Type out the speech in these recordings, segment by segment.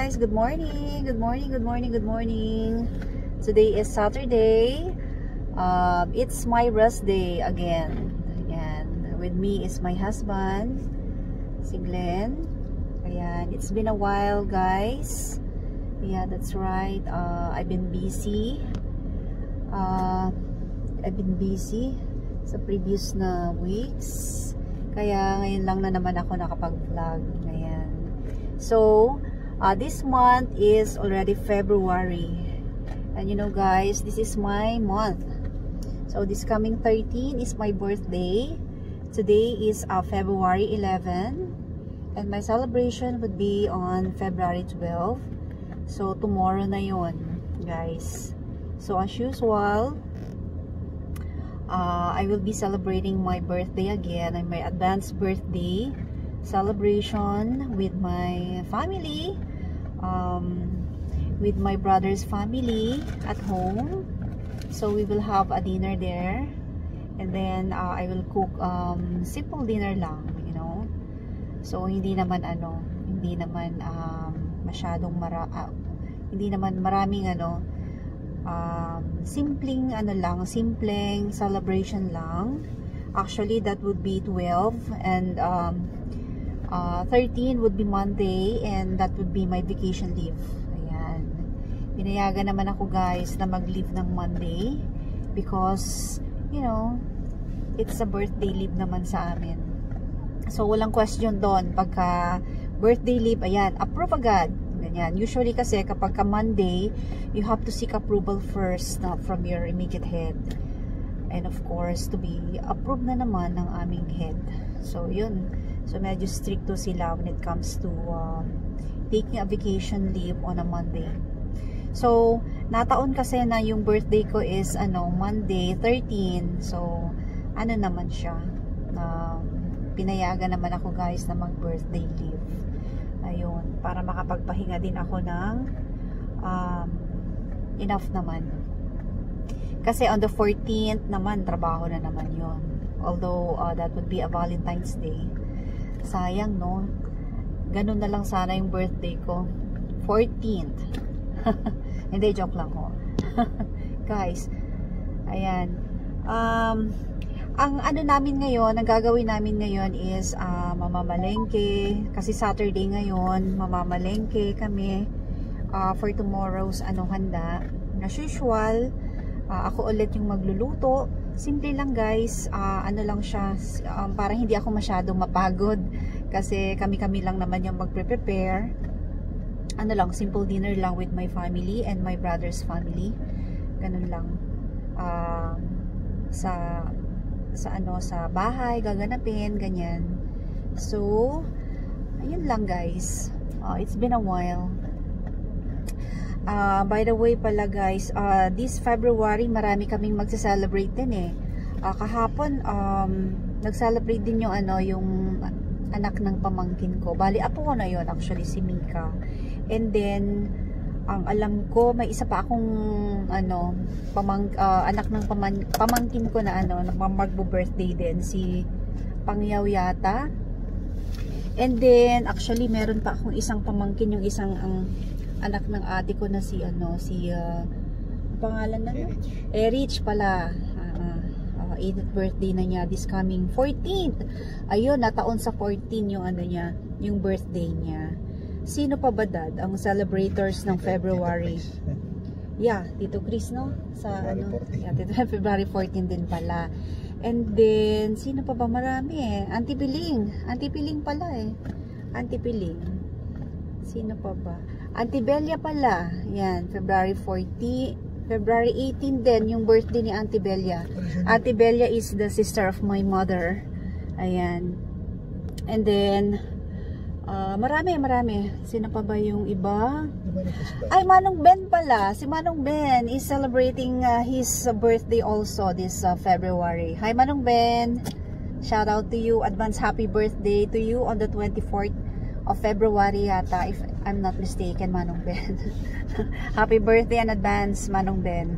guys, good morning. Today is Saturday. It's my rest day again. Ayan. With me is my husband, si Glenn. Ayan. It's been a while, guys. Yeah, that's right. I've been busy. Sa previous na weeks. Kaya ngayon lang na naman ako nakapag-vlog. Ayan. So, this month is already February. And you know guys, this is my month. So, this coming 13 is my birthday. Today is February 11. And my celebration would be on February 12. So, tomorrow na yon, guys. So, as usual, I will be celebrating my birthday again, and my advanced birthday celebration with my family, with my brother's family at home. So we will have a dinner there, and then I will cook simple dinner lang, you know. So hindi naman masyadong hindi naman maraming simpleng simpleng celebration lang. Actually that would be 12, and 13 would be Monday, and that would be my vacation leave. Ayan. Pinayagan naman ako guys na mag-leave ng Monday because, you know, it's a birthday leave naman sa amin. So, walang question doon. Pagka birthday leave, ayan, approve agad. Ganyan. Usually kasi kapag ka Monday, you have to seek approval first from your immediate head. And of course, to be approved na naman ng aming head. So, yun. So, medyo stricto sila when it comes to taking a vacation leave on a Monday. So, nataon kasi na yung birthday ko is Monday 13. So, naman siya. Pinayagan naman ako guys na mag-birthday leave. Ayun, para makapagpahinga din ako ng enough naman. Kasi on the 14th naman, trabaho na naman yun. Although, that would be a Valentine's Day. Sayang, no? Ganun na lang sana yung birthday ko. 14th. Hindi, joke lang ko. Guys, ayan. Ang namin ngayon, ang gagawin namin ngayon is mamamalengke. Kasi Saturday ngayon, mamamalengke kami for tomorrow's handa. As usual, ako ulit yung magluluto. Simple lang guys, lang siya, para hindi ako masyadong mapagod kasi kami-kami lang naman yung magpre-prepare. Simple dinner lang with my family and my brother's family. Ganun lang. Sa bahay gaganapin, ganyan. So, ayun lang guys. It's been a while. By the way pala guys, this February marami kaming magse-celebrate din eh. Kahapon nag-celebrate din yung yung anak ng pamangkin ko. Bali apo ko na yon actually, si Mika. And then ang alam ko may isa pa akong anak ng pamangkin ko na magbo-birthday din, si Pangyaw yata. And then actually meron pa akong isang pamangkin, yung isang anak ng ate ko na si pangalan na Erich pala. 8th birthday na niya this coming 14th. Ayun, nataon sa 14 yung niya, yung birthday niya. Sino pa ba dad ang celebrators ng February? Yeah, Tito Chris, no? Sa February 14 din pala. And then sino pa ba? Marami eh. Auntie Piling pala eh. Auntie Piling. Sino pa ba? Auntie Belia pala. Yan, February 18 din yung birthday ni Auntie Belia. Auntie Belia is the sister of my mother. Ayan. And then marami. Sino pa ba yung iba? Ay, Manong Ben pala. Si Manong Ben is celebrating his birthday also this February. Hi Manong Ben. Shout out to you. Advance happy birthday to you on the 24th of February yata, if I'm not mistaken, Manong Ben. Happy birthday in advance, Manong Ben.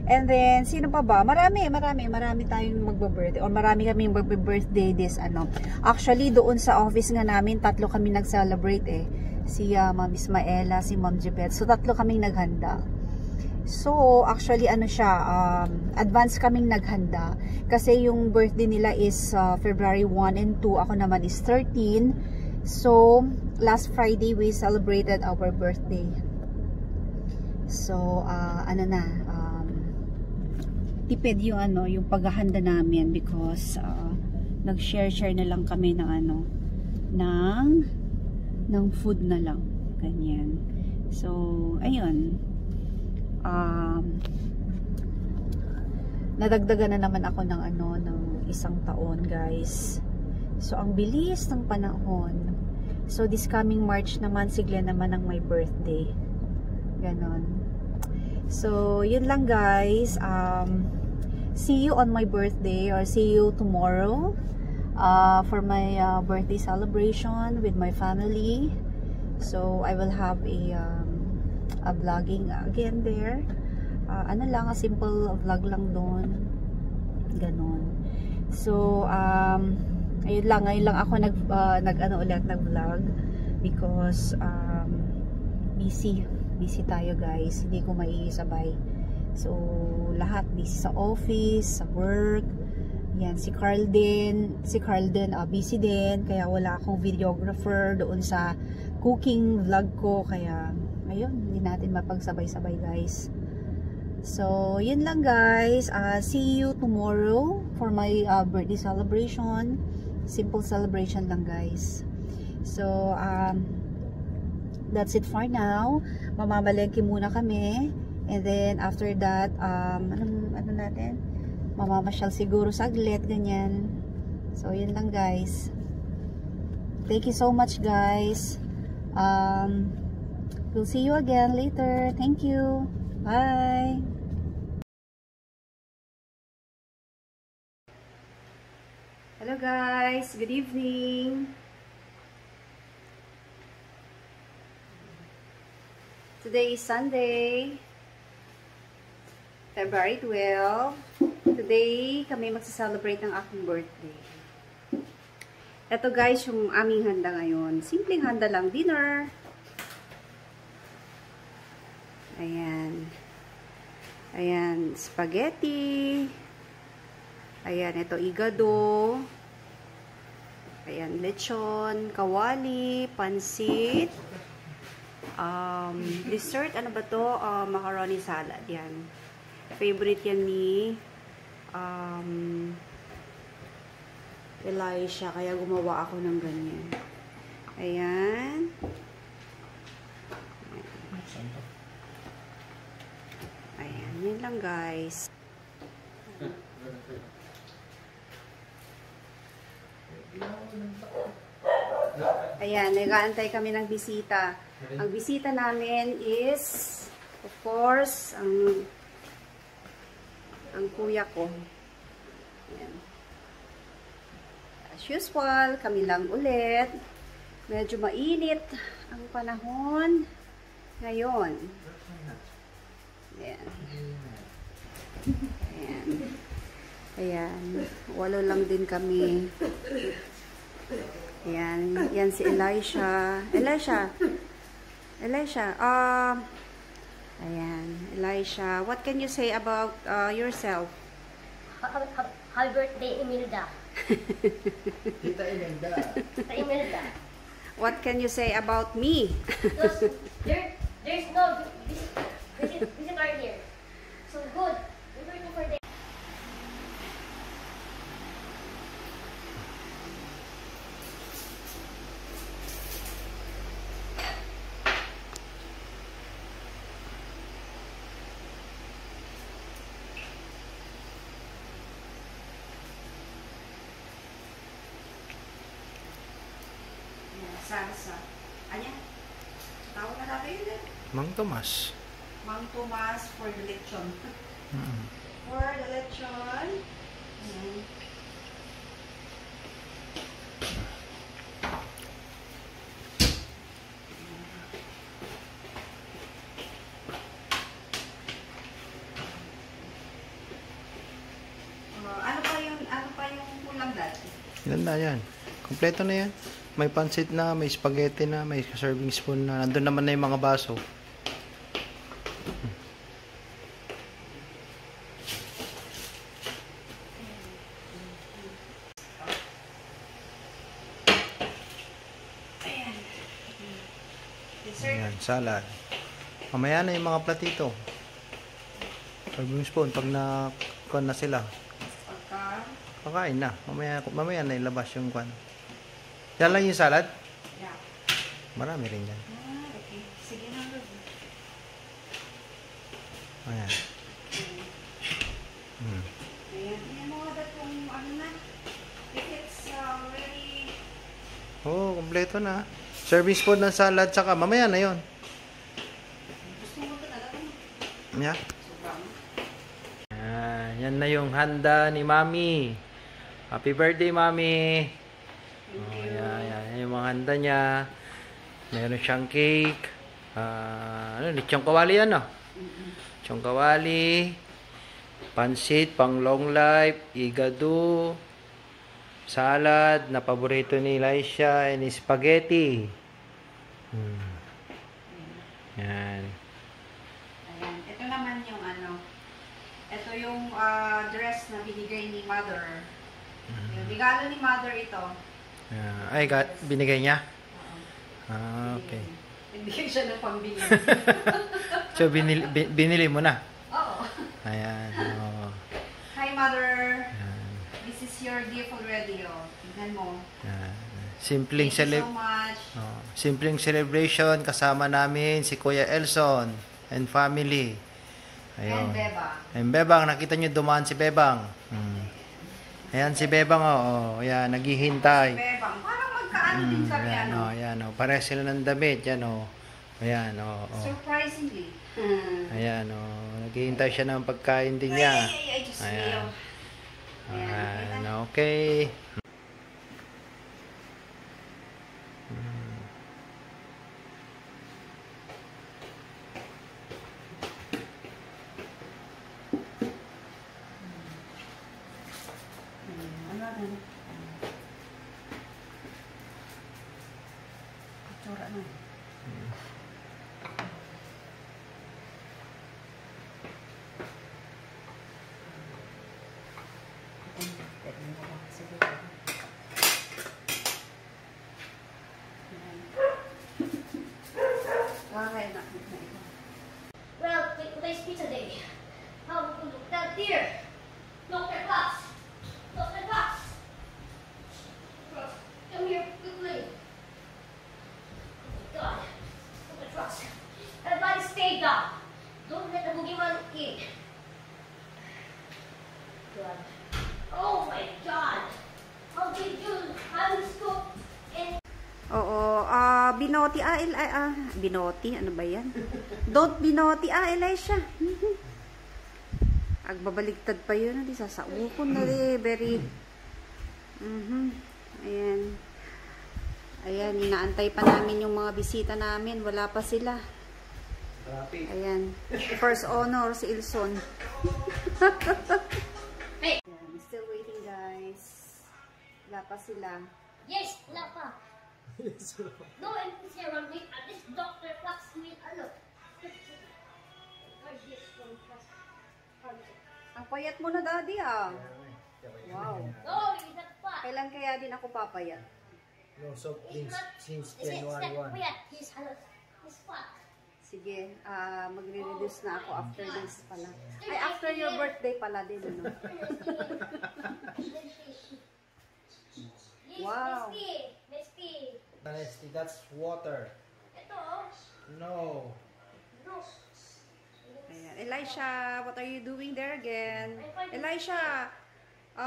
And then, sino pa ba? Marami tayong magbe-birthday, or marami kami magbe-birthday this Actually, doon sa office nga namin, 3 kami nag-celebrate eh. si Ma'am Ismaela, si Ma'am Jibet. So, tatlo kaming naghanda. So, actually, ano siya, advance kaming naghanda. Kasi yung birthday nila is February 1 and 2. Ako naman is 13. So, last Friday, we celebrated our birthday. So, tipid yung yung paghahanda namin because nag-share na lang kami ng food na lang, ganyan. So ayun, nadagdagan na naman ako ng ng isang taon, guys. So ang bilis ng panahon. So this coming March naman, sigla naman ang my birthday, ganon. So yun lang, guys. See you on my birthday, or see you tomorrow for my birthday celebration with my family. So I will have a vlogging again there. Ano lang, a simple vlog lang doon, ganon. So ayun lang, ngayon lang ako nag-vlog because busy tayo, guys. Hindi ko maiisabay. So, lahat busy sa office, sa work. Yan, si Carl din, busy din. Kaya wala akong videographer doon sa cooking vlog ko. Kaya, ayun, hindi natin mapagsabay-sabay, guys. So, yun lang, guys. See you tomorrow for my birthday celebration. Simple celebration lang, guys. So, that's it for now. Mamamalengke muna kami. And then, after that, ano natin? Mamamasyal siguro saglit, ganyan. So, yun lang, guys. Thank you so much, guys. We'll see you again later. Thank you. Bye. Hello, guys. Good evening. Today is Sunday, February 12. Today, kami magsa-celebrate ng aking birthday. Ito, guys, yung aming handa ngayon. Simpleng handa lang, dinner. Ayan. Ayan, spaghetti. Ayan, ito igado. Ayan, lechon, kawali, pansit. Dessert, ano ba to? Macaroni salad, yan. Favorite yan ni Elisha, kaya gumawa ako ng ganyan. Ayan. Ayan, yan lang, guys. Ayan, nag-aantay kami ng bisita. Ang bisita namin is, of course, ang kuya ko. Ayan. As usual, kami lang ulit. Medyo mainit ang panahon ngayon. Ayan. Ayan. Ayan. Walo lang din kami. Ayan. Yan si Elisha. Elisha. Ayan. Elisha. What can you say about yourself? Happy birthday, Imelda. Tita Imelda. Tita Imelda. What can you say about me? There's no visitor here. So good. We're waiting for them. Sa anya? Tawag na natin yun. Mang Tomas. Mang Tomas for the lechon. For the lechon. Ano pa yung kulang dati? Ganda yan. Kompleto na yan. May pansit na, may spaghetti na, may serving spoon na. Nandun naman na yung mga baso. Ayan, salad. Mamaya na yung mga platito. Serving spoon, pag na sila. Kakain na. Mamaya na ilabas yung kwan. Yan lang yung salad? Yeah. Marami rin yan. Okay. Sige na. Ayan. Ayan. Ayan mo that kung ano na. If it's already... Oo, kompleto na. Serving spoon ng salad, tsaka mamaya na yon. Gusto mo ito talaga mo. Yeah. Sobrang. Yan na yung handa ni Mami. Happy birthday, Mami. Yan yung mga handa niya. Meron siyang cake. Lechong kawali yan, no? Lechong kawali. Pansit, pang long life. Igado. Salad, na paborito ni Elisha. And spaghetti. Yan. Ayan. Ito naman yung ano. Ito yung dress na binigay ni Mother. Yung regalo ni Mother ito. Ay, binigay niya? Okay. Binigay siya ng pambili. So, binili mo na? Oo. Ayan. Oh. Hi, Mother. Ayan. This is your gift already. Tignan mo. Ayan. Thank you so much. Simpleng celebration. Kasama namin si Kuya Elson and family. Ayun. And Bebang. And Bebang. Nakita nyo dumaan si Bebang. Ayan si Bebang. Ayan, naghihintay. Bebang. Parang magkaano din kami. Ayan, ayan. Pareha sila ng damit. Yan, Ayan, Surprisingly. Ayan, naghihintay siya ng pagkain din niya. Ayan. Ayan, okay. Tsura na. Well, today's pizza day. How would you look that dear? Dr. Fox! Dr. Fox! Come here quickly. Oh my God. Dr. Fox. Everybody stay down. Don't let the boogeyman in. God. Oh my God. How did you unscoop and Oo, binoti, binoti, ano ba yan? Don't binoti, Elisha. Agbabaligtad pa yun, di sasaukon na very, ayan. Ayan, inaantay pa namin yung mga bisita namin, wala pa sila. Ayan, first honor si Ilson. Hey! Ayan, still waiting guys. Wala pa sila. Yes, Lapa. No, and this here one week, this Dr. Fox will look. Ang payat mo na daddy Wow. No, he's not fat. Kailan kaya din ako papayat? No, so He's not, since he's not January 1. fat. He's fat. Sige, magre-reduce na ako after this pala. Ay, after your birthday pala din, ano? Wow. Mesky. Honestly, that's water. Ito. No. No. Ayan. Elisha, what are you doing there again? Elisha,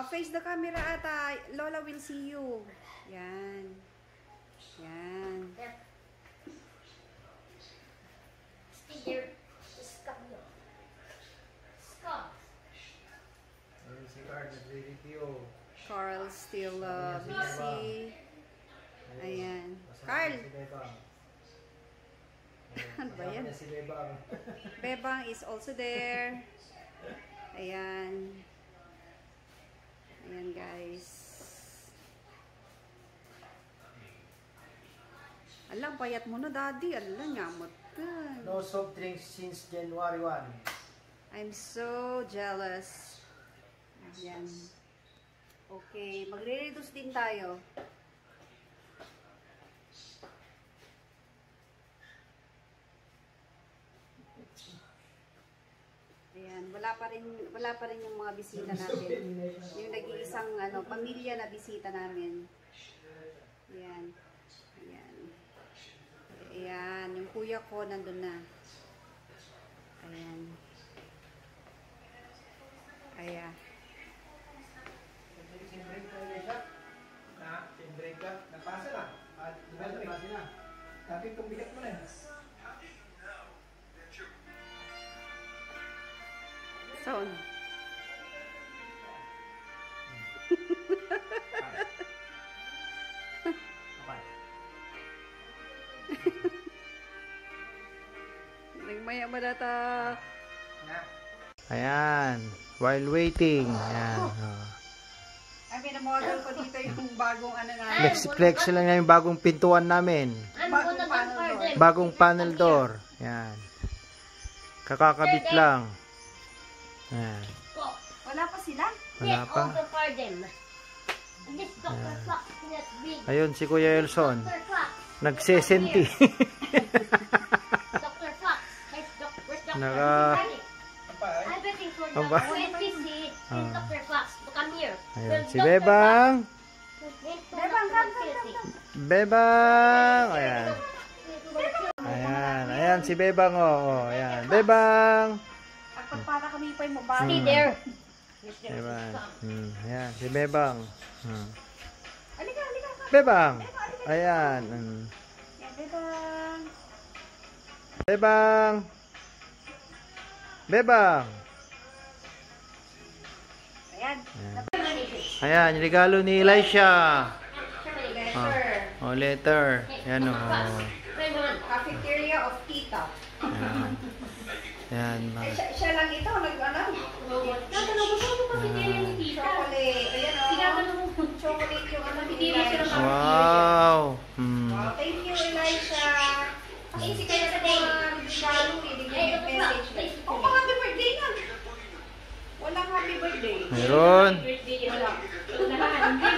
face the camera ata. Lola will see you. Yan. Yan. Yep. Stay here. Just come here. Just come. Si Card, nag-review. Carl still busy. Ayan. Carl! Ano ba yan? Si Bebang. Bebang is also there. Ayan. Ayan guys. Alam, payat mo na, Daddy. Alam, nyamot ka. No soft drinks since January 1. I'm so jealous. Ayan. Okay, magre-reduce din tayo. Ayan, wala pa rin yung mga bisita natin. Yung nag-iisang pamilya na bisita namin. Ayan. Ayan. Ayan, yung kuya ko nandun na. Ayan. Ayan. Break ka, napasa na. At napasa na. Tapos itong bigat mo na. Saan? Nagmaya ba data? Ayan. While waiting. Ayan. Ay, pinamodel ko dito yung bagong namin. Flex lang na yung bagong pintuan namin. Bagong panel door. Ayan. Kakakabit lang. Ayan. Wala pa sila? Wala pa. Ayun, si Kuya Elson. Nagsesenti. Naka... Ayun, si Bebang. Bebang. Ayan. Ayan, ayan si Bebang. Oh, ayan. Bebang. Para kami pa yung mabali. Stay there. Bebang. Ayan, si Bebang. Halika, halika. Bebang. Ayan. Bebang. Bebang. Bebang. Ayan. Ayan, yung regalo ni Elisha. Oh, letter. Ayan, oh. Cafeteria of Tita. Ayan. Ayan. Siya lang ito, nag-alam. Chocolate. Ayan, oh. Chocolate yung Wow. Thank you, Elisha. Kasi kaya sa regalo, ibigay yung message. Oh, happy birthday na. Walang happy birthday. Meron. Wala. Hindi,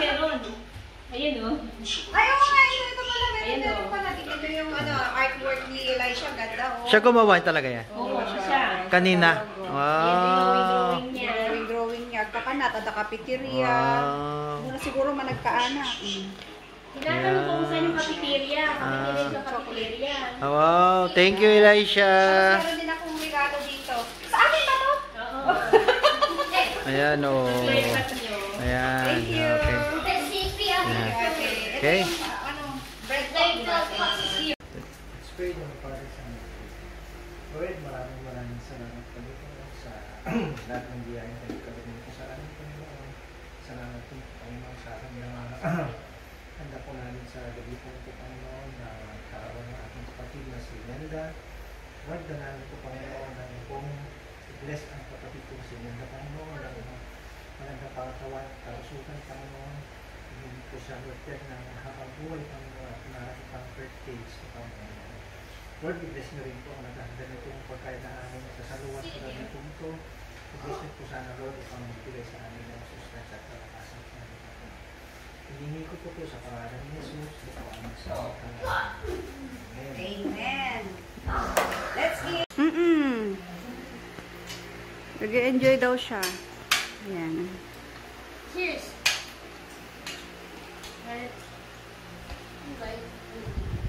meron. Ayun, oh. Ay, oo nga, ito pala. Meron pala. Ito yung artwork ni Elisha. Ganda, oh. Siya gumawa talaga yan. Oo, siya. Kanina. Wow. Drawing niya. Kakanat, at cafeteria. Wow. Muna siguro managkaana. Tinatanong ko kung saan yung cafeteria. Cafeteria sa cafeteria. Wow. Thank you, Elisha. Meron din akong regalo dito. Sa akin ba to? Oo. Ayan, oh. Ayan. Thank you. Okay. Ayan. Okay. Birthday Let's pray ng para sa Lord, maraming salamat po sa lahat ng biyaya na ikabigay ko sa aming Panginoon. Salamat po, Panginoon, sa aking mga handa po namin sa gabi po ito, Panginoon, na kaawang ng ating kapatid na si Nenda. Lord, namin po, Panginoon, na pong bless ang kapatid ko si Nenda, Panginoon, ng magandang pagkatawan at karusukan, Panginoon. Hindi po siya worker ng habang buhay, Panginoon, at nakakitang birthdays, Panginoon. Lord, i-bless nyo rin po ang naghahanda nito yung pagkain na aming sasaluan sa gabi po ito. I-bless nyo po sana, Lord, upang magbigay sa amin ng sustansya at kalakasan sa amin. Hiningi ko po sa pangalan ni Jesus. Ito ang magsalita. Amen. Amen. Let's eat. Nag-enjoy daw siya. Ayan. Cheers.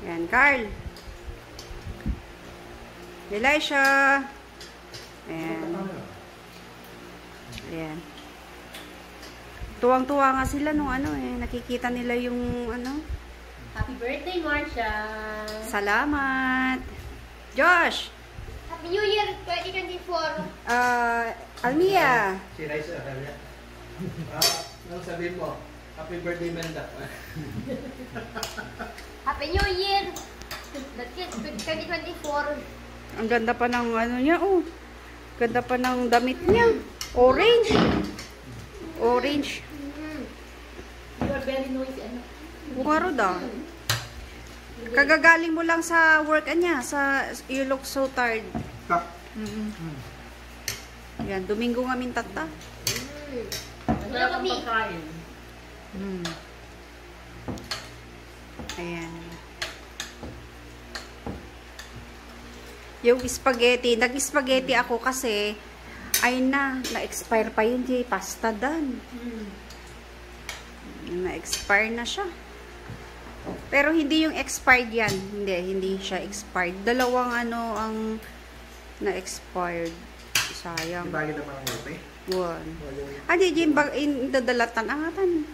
Ayan, Carl. Elisha. Ayan. Ayan. Tuwang-tuwa nga sila nung nakikita nila yung Happy birthday, Marsha. Salamat. Josh. Happy New Year 2024. Almia. Si Raisa, Almia. Anong sabihin mo? Happy birthday, Menda. Happy New Year 2024. Ang ganda pa ng niya, oh. Ganda pa ng damit niya. Orange. Orange. You are very noisy. Bukaro da. Kagagaling mo lang sa work niya, you look so tired. Yan, Domingo nga mintata. Wala kami. Ayan. Yung spaghetti, nag-spaghetti ako kasi na-expire pa yun, di pasta dan. Na-expire na siya. Pero hindi yung expired yan. Hindi siya expired. Dalawang ang na-expired. Sayang. Bagay na parang gabi. One. Di yung dadalatan angatan.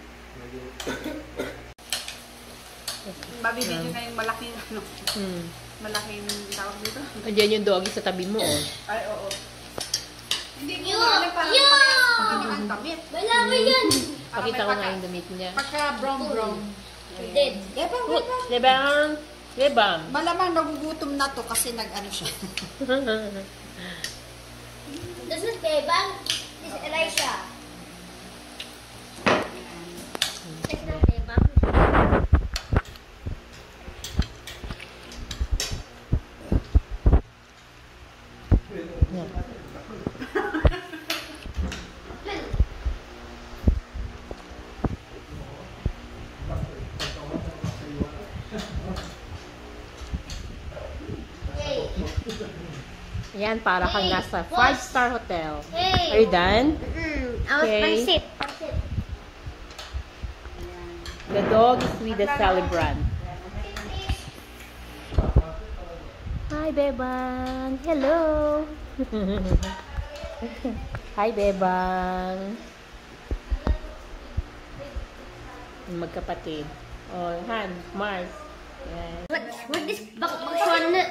Babibigyan na yung malaking malaking tawag dito. Andiyan yung doggy sa tabi mo, oh. Ay, oo. Hindi ko Yo! alam parang Yo! ang damit. Wala ba yan? Pakita ko nga yung damit niya. Pagka brown. Dead. Lebang. Malamang nagugutom na to kasi nag-ano siya. This is Bebang. This is Elisha. This is Bebang. Yan, para kang nasa 5-star hotel. Hey. Are you done? I was Okay. my sip. The dog is with the celebrant. Hi, Bebang. Hello. Hi, Bebang. Magkapatid. Oh, Han, Mars. Yan. What this bakwan na?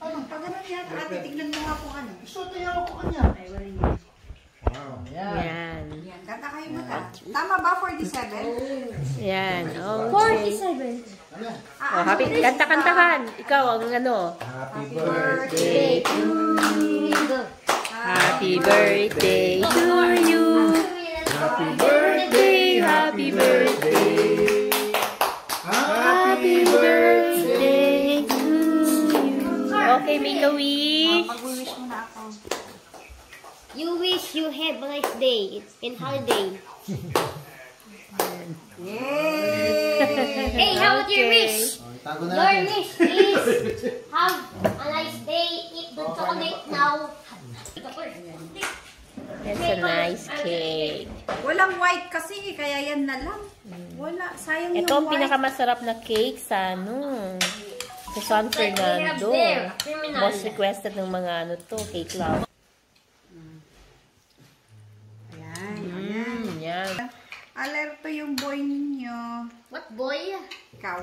Pag ganun yan, ate, tignan mo nga kung ano. Gusto tayo ako kanya. Ay, wala niya. Wow. Yan. Yan, kanta kayo mata. Tama ba, 47? Yan. Okay. 47. Oh, happy. Kanta-kantahan. Ikaw ang ano. Happy birthday. Happy birthday to you. Happy birthday. Happy birthday. Happy birthday to you. Okay, make a wish. Pag-wish mo na ako. You wish you have a nice day in holiday. Yay! Hey, how about your Okay. wish? Tago na Your natin. wish is have a nice day, eat the chocolate now. That's a nice cake. Walang white kasi, kaya yan na lang. Wala, sayang yung Ito ang white. pinakamasarap na cake sa sa San Fernando. Most requested ng mga to, cake love. Ayan. Yan. Alerto yung boy ninyo. What boy? Ikaw.